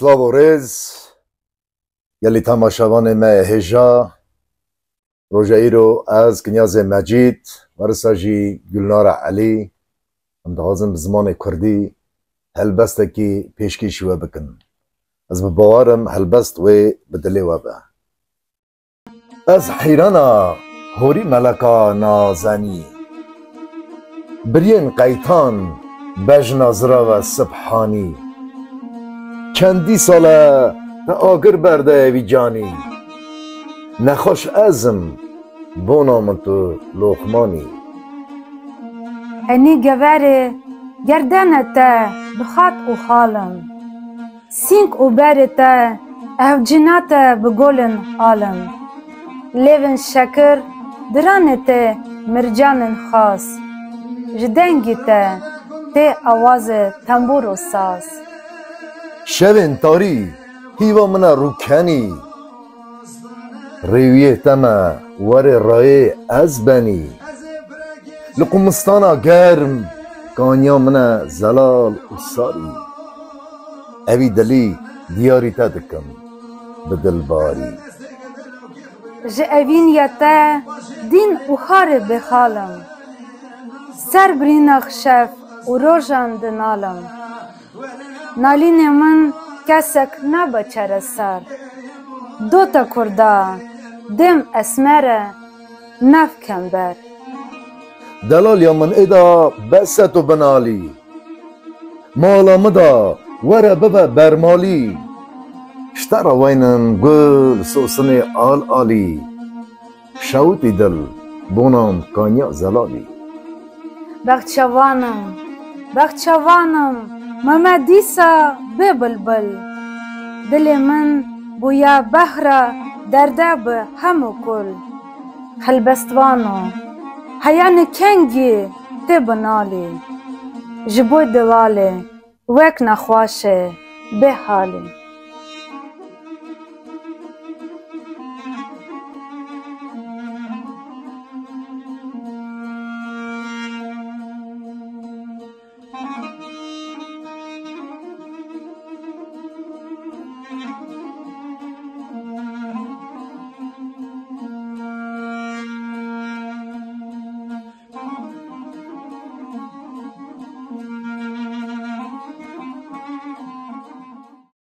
سلاو و رز یلی تماشاوان ما هجا روژه ای رو از کنیاز مجید ورساجی گلنار علی هم دهازم زمان کردی هلبسته کی پیشکی شوه بکن از بباورم هلبست و بدلی و به از حیرانا هوری ملکا نازنی برین قیتان بجنا زرا و سبحانی چندی ساله تا آگر برده وی جانی نخوش ازم بونام تو لوخمانی انی گواره گردنته بخات و خالم سینک و برته او جناته بگولن عالم لیون شکر درانته مرجان خاص جدنگیته ته آواز تنبور و ساز شبین تاری هیوا منا روکنی ریویه تما ور رای از بنی لقمستانا گرم کانیا منا زلال و ساری اوی دلی دیاری تا دکم بدل باری جاوین یته دین و خار بخالم سر برینخ شف و روژان دنالم نالین من کسک نبچره سر دوتا کردا دم اسمره نفکم بر دلال یا من ادا بستو بنالی مالا مدا ور ببا برمالی شتر وینن گل سوسن آل آلی شوتی دل بونام کانیا زلالی بخچوانم مما دیسا به بلبل دل من بویا بهرا درده به همو کل خلبستوانو هیان کنگی ته بنالی جبو دواله وک نخواشه به حالی